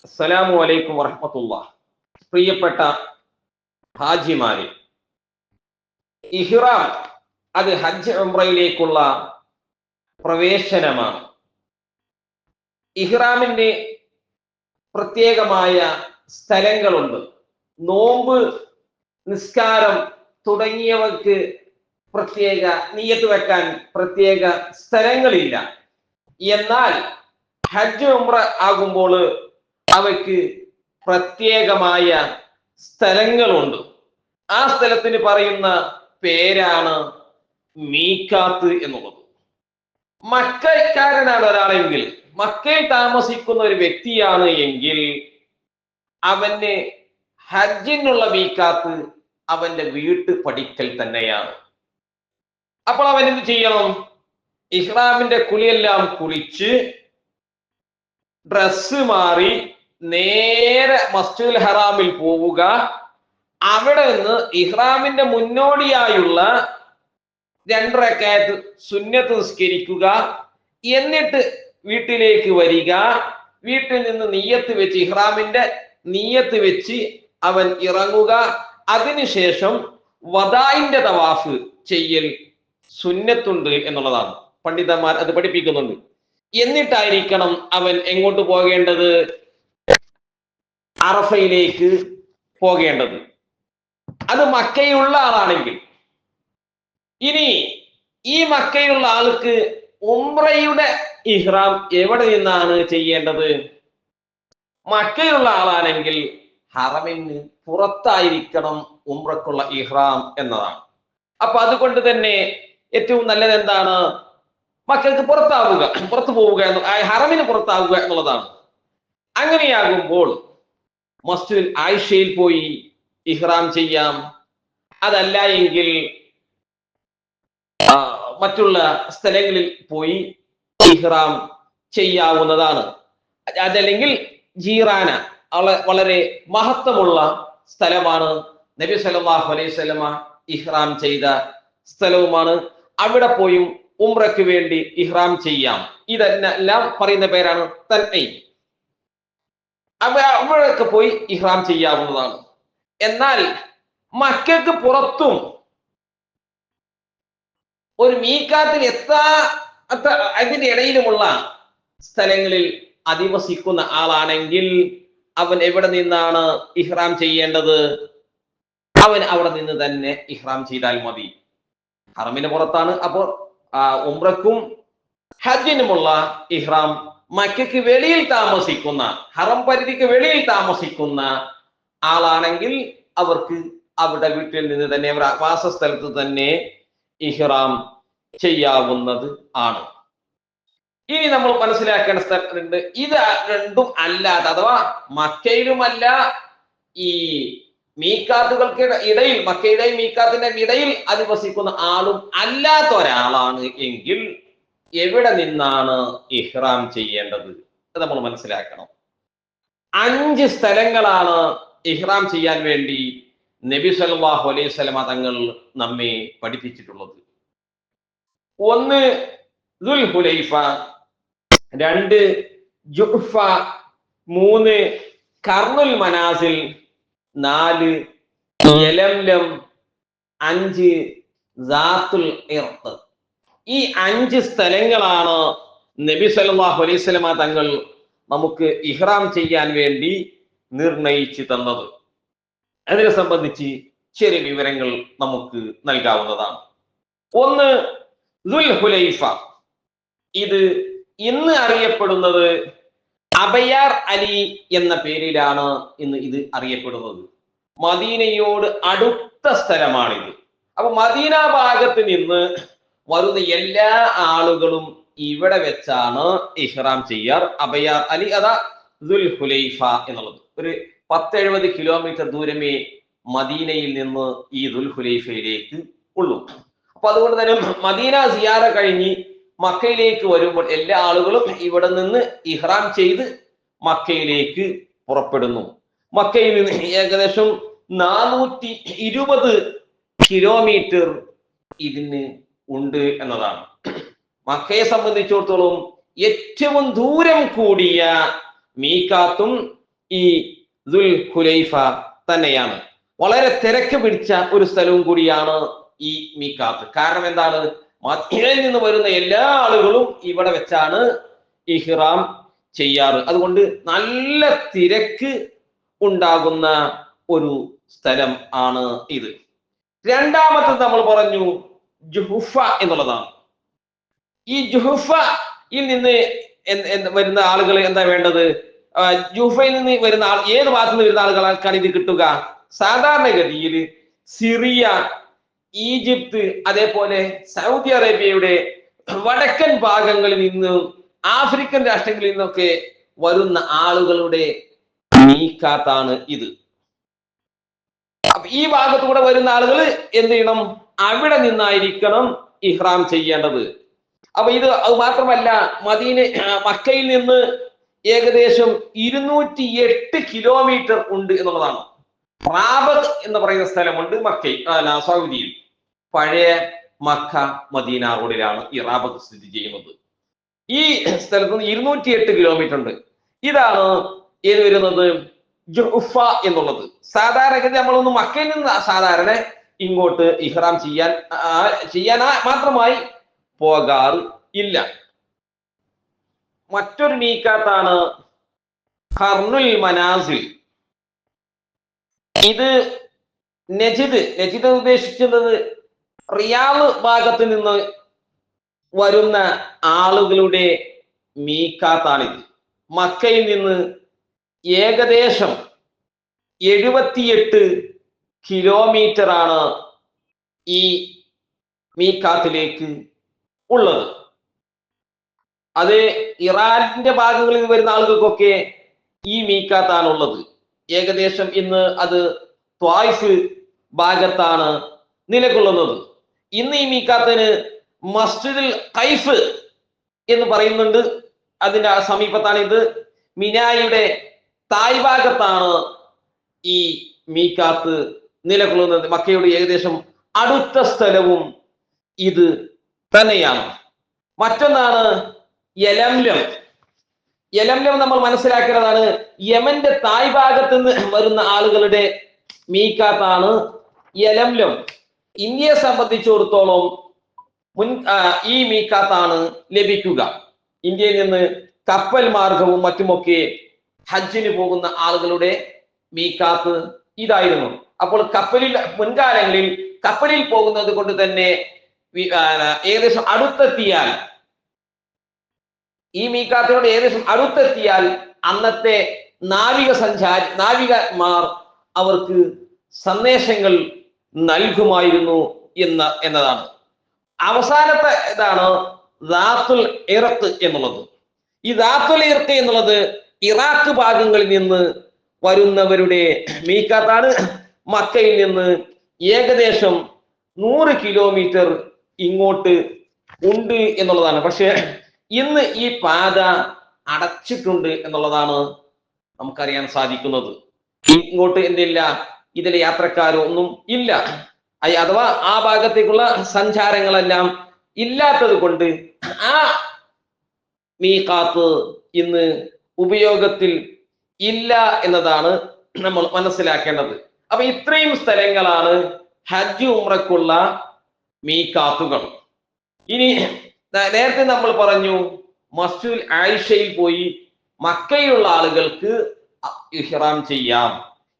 അസ്സലാമു അലൈക്കും വറഹ്മത്തുള്ളാഹ്. പ്രിയപ്പെട്ട ഹാജിമാരെ, ഇഹ്റാം അത് ഹജ്ജ് ഉംറയിലേക്കുള്ള പ്രവേശനമാണ്. ഇഹ്റാമിന് പ്രത്യേകമായ സ്ഥലങ്ങളുണ്ട്. നോമ്പ്, നിസ്കാരം തുടങ്ങിയവർക്ക് പ്രത്യേക നിയ്യത്ത് വെക്കാൻ പ്രത്യേക സ്ഥലങ്ങളില്ല. എന്നാൽ ഹജ്ജ് ഉംറ ആകുമ്പോൾ അവയ്ക്ക് പ്രത്യേകമായ സ്ഥലങ്ങളുണ്ട്. ആ സ്ഥലത്തിന് പറയുന്ന പേരാണ് മീഖാത്ത് എന്നുള്ളത്. മക്കക്കാരനാണ് ഒരാളെങ്കിൽ, മക്കയിൽ താമസിക്കുന്ന ഒരു വ്യക്തിയാണ് എങ്കിൽ അവന് ഹജ്ജിനുള്ള മീഖാത്ത് അവന്റെ വീട്ടു പടിക്കൽ തന്നെയാണ്. അപ്പോൾ അവൻ എന്ത് ചെയ്യണം? ഇഹ്റാമിന്റെ കുളിയെല്ലാം കുളിച്ച് ഡ്രസ്സ് മാറി നേരെ മസ്ജിദുൽ ഹറാമിൽ പോവുക. അവിടെ നിന്ന് ഇഹ്റാമിന്റെ മുന്നോടിയായുള്ള 2 റക്അത്ത് സുന്നത്ത് നിസ്കരിക്കുക. എന്നിട്ട് വീട്ടിലേക്ക് വരിക. വീട്ടിൽ നിന്ന് നിയ്യത്ത് വെച്ച്, ഇഹ്റാമിന്റെ നിയ്യത്ത് വെച്ച് അവൻ ഇറങ്ങുക. അതിനുശേഷം വദാഇന്റെ തവാഫ് ചെയ്യൽ സുന്നത്തുണ്ട് എന്നുള്ളതാണ്. പണ്ഡിതന്മാർ അത് പഠിപ്പിക്കുന്നുണ്ട്. എന്നിട്ടായിരിക്കണം അവൻ എങ്ങോട്ട് പോകേണ്ടത്? അറഫയിലേക്ക് പോകേണ്ടത്. അത് മക്കയിലുള്ള ആളാണെങ്കിൽ. ഇനി ഈ മക്കയിലുള്ള ആൾക്ക് ഉംറയുടെ ഇഹ്റാം എവിടെ നിന്നാണ് ചെയ്യേണ്ടത്? മക്കയിലുള്ള ആളാണെങ്കിൽ ഹറമിന് പുറത്തായിരിക്കണം ഉംറക്കുള്ള ഇഹ്റാം എന്നതാണ്. അപ്പൊ അതുകൊണ്ട് തന്നെ ഏറ്റവും നല്ലത് എന്താണ്? മക്കൾക്ക് പുറത്തു പോവുക, ഹറമിന് പുറത്താവുക എന്നുള്ളതാണ്. അങ്ങനെയാകുമ്പോൾ മസ്ജിദുൽ ആയിഷയിൽ പോയി ഇഹ്റാം ചെയ്യാം. അതല്ല എങ്കിൽ മറ്റുള്ള സ്ഥലങ്ങളിൽ പോയി ഇഹ്റാം ചെയ്യാവുന്നതാണ്. അതല്ലെങ്കിൽ ജീറാന വളരെ മഹത്വമുള്ള സ്ഥലമാണ്. നബി സല്ലല്ലാഹു അലൈഹി വസല്ലമ ഇഹ്റാം ചെയ്ത സ്ഥലവുമാണ്. അവിടെ പോയും ഉംറയ്ക്ക് വേണ്ടി ഇഹ്റാം ചെയ്യാം. ഇതെല്ലാം പറയുന്ന പേരാണ് തൻഈം. അവിടെയൊക്കെ പോയി ഇഹ്റാം ചെയ്യാവുന്നതാണ്. എന്നാൽ മക്കയ്ക്ക് പുറത്തും ഒരു മീഖാത്തിൽ അതിന്റെ ഇടയിലുമുള്ള സ്ഥലങ്ങളിൽ അധിവസിക്കുന്ന ആളാണെങ്കിൽ അവൻ എവിടെ നിന്നാണ് ഇഹ്റാം ചെയ്യേണ്ടത്? അവൻ അവിടെ നിന്ന് തന്നെ ഇഹ്റാം ചെയ്താൽ മതി. ഹറമിന് പുറത്താണ്. അപ്പോൾ ഉംറക്കും ഹജ്ജിനുമുള്ള ഇഹ്റാം മക്കയ്ക്ക് വെളിയിൽ താമസിക്കുന്ന, ഹറം പരിധിക്ക് വെളിയിൽ താമസിക്കുന്ന ആളാണെങ്കിൽ അവർക്ക് അവിടെ വീട്ടിൽ നിന്ന് തന്നെ, വാസസ്ഥലത്ത് തന്നെ ഇഹ്റാം ചെയ്യാവുന്നത് ആണ്. ഇനി നമ്മൾ മനസ്സിലാക്കേണ്ട സ്ഥലമുണ്ട്. ഇത് രണ്ടും അല്ലാതെ, അഥവാ മക്കയിലുമല്ല, ഈ മീഖാത്തുകൾക്ക് ഇടയിൽ, മക്കയുടെയും മീഖാത്തിന്റെ ഇടയിൽ അധിവസിക്കുന്ന ആളും അല്ലാത്ത ഒരാളാണ് എങ്കിൽ എവിടെ നിന്നാണ് ഇഹ്റാം ചെയ്യേണ്ടത്? അത് നമ്മൾ മനസ്സിലാക്കണം. 5 സ്ഥലങ്ങളാണ് ഇഹ്റാം ചെയ്യാൻ വേണ്ടി നബി സല്ലല്ലാഹു അലൈഹി വസല്ലമ തങ്ങൾ നമ്മെ പഠിപ്പിച്ചിട്ടുള്ളത്. 1 ദുൽഹുലൈഫ, 2 ജുഹ്ഫ, 3 കർനുൽ മനാസിൽ, 4 യലംലം, 5 സാത്തുൽ ഇർത്ത്. ഈ 5 സ്ഥലങ്ങളാണ് നബി സല്ലല്ലാഹു അലൈഹി വസല്ലമ തങ്ങൾ നമുക്ക് ഇഹ്റാം ചെയ്യാൻ വേണ്ടി നിർണയിച്ചു തന്നത്. അതിനെ സംബന്ധിച്ച് ചെറിയ വിവരങ്ങൾ നമുക്ക് നൽകാവുന്നതാണ്. 1 ദുൽഹുലൈഫ. ഇത് ഇന്ന് അറിയപ്പെടുന്നത് അബയാർ അലി എന്ന പേരിലാണ് ഇന്ന് ഇത് അറിയപ്പെടുന്നത്. മദീനയോട് അടുത്ത സ്ഥലമാണിത്. അപ്പൊ മദീന ഭാഗത്ത് നിന്ന് വരുന്ന എല്ലാ ആളുകളും ഇവിടെ വെച്ചാണ് ഇഹ്റാം ചെയ്യാർ. അബയാർ അലി അതാ ദുൽഹുലൈഫ എന്നുള്ളത്. ഒരു 10-70 കിലോമീറ്റർ ദൂരമേ മദീനയിൽ നിന്ന് ഈ ദുൽഹുലൈഫയിലേക്ക് ഉള്ളൂ. അപ്പൊ അതുകൊണ്ട് തന്നെ മദീന സിയാറ കഴിഞ്ഞ് മക്കയിലേക്ക് വരുമ്പോൾ എല്ലാ ആളുകളും ഇവിടെ നിന്ന് ഇഹ്റാം ചെയ്ത് മക്കയിലേക്ക് പുറപ്പെടുന്നു. മക്കയിൽ നിന്ന് ഏകദേശം 420 കിലോമീറ്റർ ഇതിന് ഉണ്ട് എന്നതാണ്. മക്കയെ സംബന്ധിച്ചിടത്തോളം ഏറ്റവും ദൂരം കൂടിയ മീഖാത്തും ഈ ദുൽ ഹുലൈഫ തന്നെയാണ്. വളരെ തിരക്ക് പിടിച്ച ഒരു സ്ഥലവും കൂടിയാണ് ഈ മീഖാത്ത്. കാരണം എന്താണ്? മദീനയിൽ നിന്ന് വരുന്ന എല്ലാ ആളുകളും ഇവിടെ വെച്ചാണ് ഇഹ്റാം ചെയ്യാറ്. അതുകൊണ്ട് നല്ല തിരക്ക് ഉണ്ടാകുന്ന ഒരു സ്ഥലം ആണ് ഇത്. രണ്ടാമത്തെ നമ്മൾ പറഞ്ഞു ജുഹുഫ എന്നുള്ളതാണ്. ഈ ജുഹുഫയിൽ നിന്ന് വരുന്ന ആളുകൾ എന്താ വേണ്ടത്? ജുഹുഫയിൽ നിന്ന് വരുന്ന ആൾ ഏത് ഭാഗത്ത് നിന്ന് വരുന്ന ആളുകൾക്കാണ് ഇത് കിട്ടുക? സാധാരണഗതിയിൽ സിറിയ, ഈജിപ്ത്, അതേപോലെ സൗദി അറേബ്യയുടെ വടക്കൻ ഭാഗങ്ങളിൽ നിന്ന്, ആഫ്രിക്കൻ രാഷ്ട്രങ്ങളിൽ നിന്നൊക്കെ വരുന്ന ആളുകളുടെ മീഖാത്താണ് ഇത്. അപ്പൊ ഈ ഭാഗത്തൂടെ വരുന്ന ആളുകൾ എന്ത് ചെയ്യണം? അവിടെ നിന്നായിരിക്കണം ഇഹ്റാം ചെയ്യേണ്ടത്. അപ്പൊ ഇത് അത് മാത്രമല്ല, മക്കയിൽ നിന്ന് ഏകദേശം 208 കിലോമീറ്റർ ഉണ്ട് എന്നുള്ളതാണ്. റാബത്ത് എന്ന് പറയുന്ന സ്ഥലമുണ്ട് സൗദിയിൽ. പഴയ മക്ക മദീന റോഡിലാണ് ഈ റാബത്ത് സ്ഥിതി ചെയ്യുന്നത്. ഈ സ്ഥലത്ത് നിന്ന് 208 കിലോമീറ്റർ ഉണ്ട്. ഇതാണ് ഏത് വരുന്നത്? ജുഹുഫ എന്നുള്ളത്. സാധാരണഗതി നമ്മളൊന്ന് മക്കയിൽ നിന്ന് സാധാരണ ഇങ്ങോട്ട് ഇഹ്റാം ചെയ്യാൻ മാത്രമായി പോകാറ് ഇല്ല. മറ്റൊരു മീഖാത്താണ് ഖർനുൽ മനാസിൽ. ഇത് നജിദ് ഉദ്ദേശിക്കുന്നത് റിയാദ് ഭാഗത്ത് നിന്ന് വരുന്ന ആളുകളുടെ മീഖാത്താണിത്. മക്കയിൽ നിന്ന് ഏകദേശം 78 കിലോമീറ്റർ ആണ് ഈ മീഖാത്തിലേക്ക് ഉള്ളത്. അത് ഇറാന്റെ ഭാഗങ്ങളിൽ നിന്ന് വരുന്ന ആളുകൾക്കൊക്കെ ഈ മീഖാത്താണ് ഉള്ളത്. ഏകദേശം ഇന്ന് അത് ത്വായിഫ് ഭാഗത്താണ് നിലകൊള്ളുന്നത്. ഇന്ന് ഈ മീഖാത്തിന് മസ്ജിദുൽ ഖൈഫ് എന്ന് പറയുന്നുണ്ട്. അതിന്റെ സമീപത്താണ് ഇത്. മിനായുടെ തായ് ഭാഗത്താണ് ഈ മീഖാത്ത് നിലകൊള്ളുന്നത്. മക്കയുടെ ഏകദേശം അടുത്ത സ്ഥലവും ഇത് തന്നെയാണ്. മറ്റൊന്നാണ് യലംലം. യലംലം നമ്മൾ മനസ്സിലാക്കേണ്ടതാണ്. യമന്റെ തായ് ഭാഗത്ത് നിന്ന് വരുന്ന ആളുകളുടെ മീഖാത്താണ് യലംലം. ഇന്ത്യയെ സംബന്ധിച്ചിടത്തോളം ഈ മീഖാത്താണ് ലഭിക്കുക. ഇന്ത്യയിൽ നിന്ന് കപ്പൽ മാർഗവും മറ്റുമൊക്കെ ഹജ്ജിന് പോകുന്ന ആളുകളുടെ മീഖാത്ത് ഇതായിരുന്നു. അപ്പോൾ മുൻകാലങ്ങളിൽ കപ്പലിൽ പോകുന്നത് കൊണ്ട് തന്നെ ഏകദേശം അടുത്തെത്തിയാൽ, ഈ മീഖാത്തിനോട് ഏകദേശം അടുത്തെത്തിയാൽ അന്നത്തെ നാവികന്മാർ അവർക്ക് സന്ദേശങ്ങൾ നൽകുമായിരുന്നു എന്നതാണ്. അവസാനത്തെ ഇതാണ് ദാത്തുൽ ഇർഖ് എന്നുള്ളത്. ഈ ദാത്തുൽ ഇർഖ് എന്നുള്ളത് ഇറാഖ് ഭാഗങ്ങളിൽ നിന്ന് വരുന്നവരുടെ മീഖാത്താണ്. മക്കയിൽ നിന്ന് ഏകദേശം 100 കിലോമീറ്റർ ഇങ്ങോട്ട് ഉണ്ട് എന്നുള്ളതാണ്. പക്ഷെ ഇന്ന് ഈ പാത അടച്ചിട്ടുണ്ട് എന്നുള്ളതാണ് നമുക്കറിയാൻ സാധിക്കുന്നത്. ഇങ്ങോട്ട് എന്തില്ല, ഇതിലെ യാത്രക്കാരോ ഒന്നും ഇല്ല. അഥവാ ആ ഭാഗത്തേക്കുള്ള സഞ്ചാരങ്ങളെല്ലാം ഇല്ലാത്തത് കൊണ്ട് ആ മീഖാത്ത് ഇന്ന് ഉപയോഗത്തിൽ ഇല്ല എന്നതാണ് നമ്മൾ മനസ്സിലാക്കേണ്ടത്. അപ്പൊ ഇത്രയും സ്ഥലങ്ങളാണ് ഹജ്ജ് ഉംറക്കുള്ള മീഖാത്തുകൾ. ഇനി നേരത്തെ നമ്മൾ പറഞ്ഞു മസ്ജിദുൽ ആയിഷയിൽ പോയി മക്കയിലുള്ള ആളുകൾക്ക് ഇഹ്റാം ചെയ്യാം.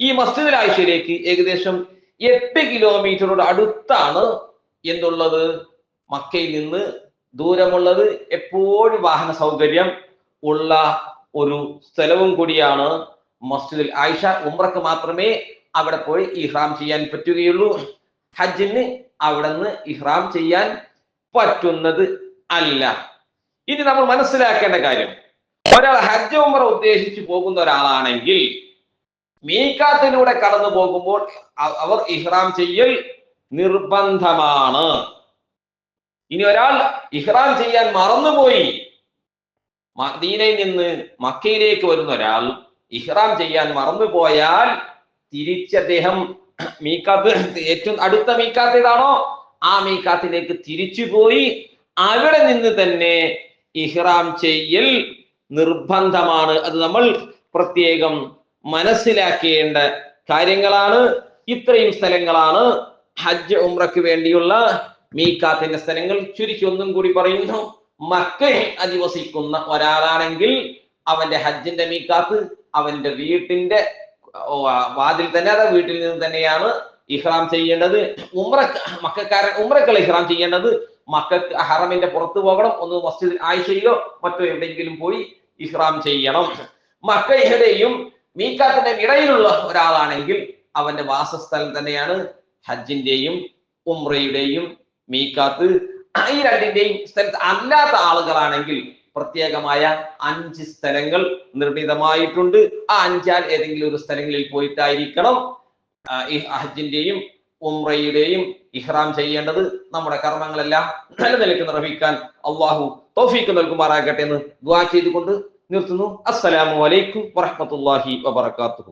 ഈ മസ്ജിദുൽ ആയിഷയിലേക്ക് ഏകദേശം 8 കിലോമീറ്ററോട് അടുത്താണ് എന്തുള്ളത്? മക്കയിൽ നിന്ന് ദൂരമുള്ളത്. എപ്പോഴും വാഹന സൗകര്യം ഉള്ള ഒരു സ്ഥലവും കൂടിയാണ് മസ്ജിദുൽ ആയിഷ. ഉംറക്ക് മാത്രമേ അവിടെ പോയി ഇഹ്റാം ചെയ്യാൻ പറ്റുകയുള്ളൂ. ഹജ്ജിന് അവിടെ നിന്ന് ഇഹ്റാം ചെയ്യാൻ പറ്റുന്നത് അല്ല. ഇനി നമ്മൾ മനസ്സിലാക്കേണ്ട കാര്യം, ഒരാൾ ഹജ്ജ് ഉംറ ഉദ്ദേശിച്ച് പോകുന്ന ഒരാളാണെങ്കിൽ മീഖാത്തിലൂടെ കടന്നു പോകുമ്പോൾ അവർ ഇഹ്റാം ചെയ്യൽ നിർബന്ധമാണ്. ഇനി ഒരാൾ ഇഹ്റാം ചെയ്യാൻ മറന്നുപോയി, മദീനയിൽ നിന്ന് മക്കയിലേക്ക് വരുന്ന ഒരാൾ ഇഹ്റാം ചെയ്യാൻ മറന്നുപോയാൽ തിരിച്ച് അദ്ദേഹം ഏറ്റവും അടുത്ത മീഖാത്ത് ഏതാണോ ആ മീഖാത്തിലേക്ക് തിരിച്ചു പോയി അവിടെ നിന്ന് തന്നെ ഇഹ്റാം ചെയ്യൽ നിർബന്ധമാണ്. അത് നമ്മൾ പ്രത്യേകം മനസ്സിലാക്കേണ്ട കാര്യങ്ങളാണ്. ഇത്രയും സ്ഥലങ്ങളാണ് ഹജ്ജ് ഉംറയ്ക്ക് വേണ്ടിയുള്ള മീഖാത്തിന്റെ സ്ഥലങ്ങൾ. ചുരുക്കി ഒന്നും കൂടി പറയുന്നു, മക്കയിൽ അധിവസിക്കുന്ന ഒരാളാണെങ്കിൽ അവന്റെ ഹജ്ജിന്റെ മീഖാത്ത് അവന്റെ വീട്ടിന്റെ വാതിൽ തന്നെ, അതായത് വീട്ടിൽ നിന്ന് തന്നെയാണ് ഇഹ്റാം ചെയ്യേണ്ടത്. മക്കക്കാരൻ ഉംറക്കുള്ള ഇഹ്റാം ചെയ്യേണ്ടത് മക്കക്ക് ഹറമിന്റെ പുറത്ത് പോകണം, ഒന്ന് മസ്ജിദ് ആയിഷയിലോ മറ്റോ എവിടെയെങ്കിലും പോയി ഇഹ്റാം ചെയ്യണം. മക്കയുടെയും മീഖാത്തിന്റെ ഇടയിലുള്ള ഒരാളാണെങ്കിൽ അവന്റെ വാസസ്ഥലം തന്നെയാണ് ഹജ്ജിന്റെയും ഉംറയുടെയും മീഖാത്ത്. ഈ രണ്ടിന്റെയും സ്ഥലത്ത് അല്ലാത്ത ആളുകളാണെങ്കിൽ പ്രത്യേകമായ 5 സ്ഥലങ്ങൾ നിർണിതമായിട്ടുണ്ട്. ആ 5 ഏതെങ്കിലും ഒരു സ്ഥലങ്ങളിൽ പോയിട്ടായിരിക്കണം ഈ ഹജ്ജിന്റെയും ഉംറയുടെയും ഇഹ്റാം ചെയ്യേണ്ടത്. നമ്മുടെ കർമ്മങ്ങളെല്ലാം നല്ല നിലയ്ക്ക് നിർവഹിക്കാൻ അള്ളാഹു തൗഫീഖ് നൽകുമാറാകട്ടെ എന്ന് ദുആ ചെയ്തുകൊണ്ട് നിർത്തുന്നു. അസ്സലാമു അലൈക്കും വറഹ്മത്തുള്ളാഹി വബറകാതുഹു.